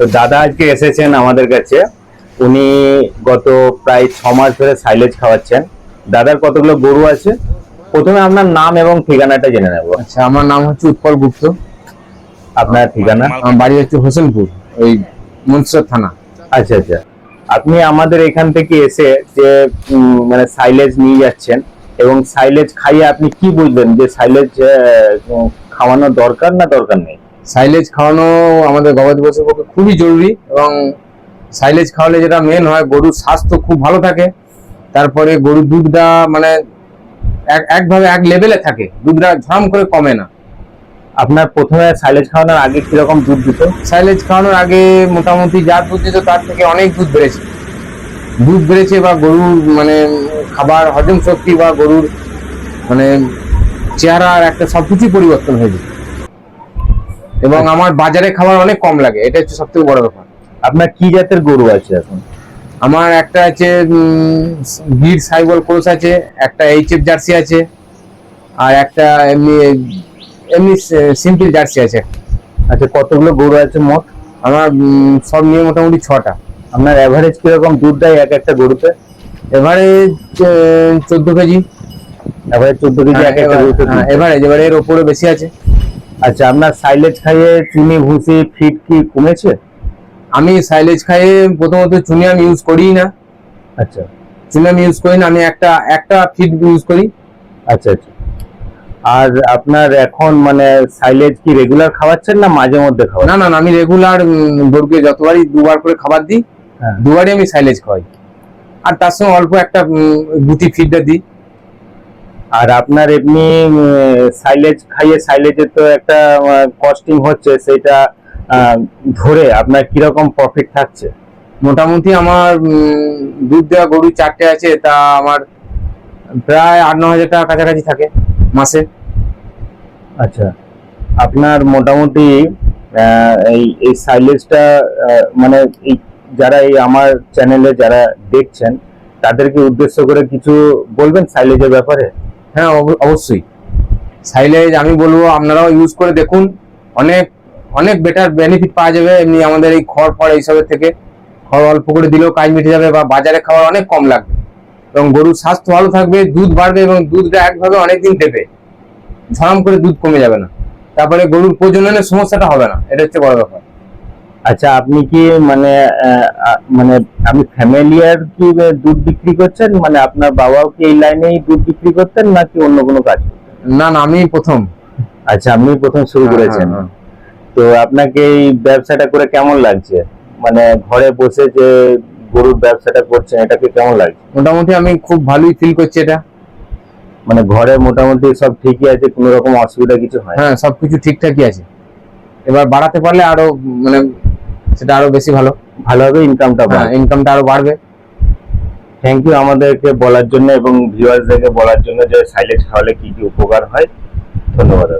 তো দাদা আজকে এসেছেন আমাদের কাছে। উনি গত প্রায় 6 মাস ধরে সাইলেজ খাওয়াচ্ছেন। দাদার কতগুলো গরু আছে? প্রথমে আপনার নাম এবং ঠিকানাটা জেনে নেব। আচ্ছা, আমার নাম হচ্ছে উৎপল গুপ্ত। আপনার ঠিকানা? আমার বাড়ি হচ্ছে হোসেনপুর, ওই মুন্সিগঞ্জ থানা। আচ্ছা আচ্ছা। আপনি আমাদের এখান থেকে এসে যে মানে সাইলেজ নিয়ে যাচ্ছেন এবং সাইলেজ খাইয়ে আপনি কি বুঝলেন যে সাইলেজ খাওয়ানো দরকার না দরকার নেই? সাইলেজ খাওয়ানো আমাদের গবাদি পশুর পক্ষে খুবই জরুরি, এবং সাইলেজ খাওয়ালে যেটা মেন হয়, গরুর স্বাস্থ্য খুব ভালো থাকে। তারপরে গরুর দুধটা মানে একভাবে এক লেভেলে থাকে, দুধটা ঝরাম করে কমে না। আপনার প্রথমে সাইলেজ খাওয়ানোর আগে কিরকম দুধ দিত? সাইলেজ খাওয়ানোর আগে মোটামুটি যা দুধ দিত তার থেকে অনেক দুধ বেড়েছে বা গরুর মানে খাবার হজম শক্তি বা গরুর মানে চেহারার একটা সবকিছুই পরিবর্তন হয়ে যায়। এবং আমার বাজারে খাবার অনেক কম লাগে, এটা হচ্ছে সব থেকে বড় ব্যাপার। আপনার কি জাতের গরু আছে এখন? আমার একটা আছে গির সাইবল ক্রস আছে, একটা এইচএফ জার্সি আছে, আর একটা এমনি এমনি সিম্পল জার্সি আছে। আচ্ছা, কতগুলো গরু আছে মোট? আমার সব নিয়ে মোটামুটি 6টা। আপনার এভারেজ কিরকম দুধ দেয় এক একটা গরুতে? Average 14 KG. এভারেজ 14 কেজি এক একটা গরুতে? এভারেজ, এবারে এর ওপরে বেশি আছে। আচ্ছা, আপনার সাইলেজ খাইয়ে চুনি ভুসি ফিট কি কমেছে? আমি সাইলেজ খাইয়ে প্রথমত চুনি আমি ইউজ করি না। আচ্ছা, চুনি আমি ইউজ করি না, আমি একটা ফিড ইউজ করি। আচ্ছা আচ্ছা। আর আপনার এখন মানে সাইলেজ কি রেগুলার খাওয়াচ্ছেন না মাঝে মধ্যে খাওয়াচ্ছেন? না না না, আমি রেগুলার গরুকে যতবারই 2বার করে খাবার দিই, 2বারই আমি সাইলেজ খাওয়াই, আর তার সঙ্গে অল্প একটা গুটি ফিডটা দিই। আর আপনার এমনি সাইলেজ খাইয়ে সাইলেজের তো একটা কস্টিং হচ্ছে, সেটা ধরে আপনার কিরকম প্রফিট থাকছে? মোটামুটি আমার দুধ দেওয়া গরু 4টে আছে, তা আমার প্রায় 8-9 হাজার টাকা কাছাকাছি থাকে মাসে। আচ্ছা, আপনার মোটামুটি এই সাইলেজটা মানে এই যারা এই আমার চ্যানেলে যারা দেখছেন তাদেরকে উদ্দেশ্য করে কিছু বলবেন সাইলেজের ব্যাপারে? হ্যাঁ, অবশ্যই। সাইলেজ আমি বলবো আপনারাও ইউজ করে দেখুন, অনেক অনেক বেটার বেনিফিট পাওয়া যাবে। এমনি আমাদের এই খড় এইসবের থেকে খড় অল্প করে দিলেও কাজ মিটে যাবে, বা বাজারে খাবার অনেক কম লাগবে, এবং গরুর স্বাস্থ্য ভালো থাকবে, দুধ বাড়বে, এবং দুধটা একভাবে অনেকদিন দেবে, ঝরাম করে দুধ কমে যাবে না। তারপরে গরুর প্রজননের সমস্যাটা হবে না, এটা হচ্ছে বড় ব্যাপার। আচ্ছা, আপনি কি মানে মানে আপনি ফ্যামিলিয়ার কি দুধ বিক্রি করছেন? মানে আপনার বাবাও কি এই লাইনেই দুধ বিক্রি করতেন নাকি অন্য কোনো কাজ করতেন? না না, আমি প্রথম। আচ্ছা, আপনি প্রথম শুরু করেছেন। তো আপনাকে এই ব্যবসাটা করে কেমন লাগছে? মানে ঘরে বসে যে গরুর ব্যবসাটা করছেন, এটাকে কেমন লাগছে? মোটামুটি আমি খুব ভালোই ফিল করছি এটা। মানে ঘরে মোটামুটি সব ঠিকই আছে, কোনো রকম অসুবিধা কিছু হয়? হ্যাঁ, সবকিছু ঠিকঠাকই আছে। এবার বাড়াতে পারলে আরো মানে সেটা আরো বেশি ভালো হবে, ইনকামটা আরো বাড়বে। থ্যাংক ইউ আমাদেরকে বলার জন্য এবং ভিউয়ার্সদেরকে বলার জন্য যে সাইলেজ খাওয়ালে কি কি উপকার হয়। ধন্যবাদ।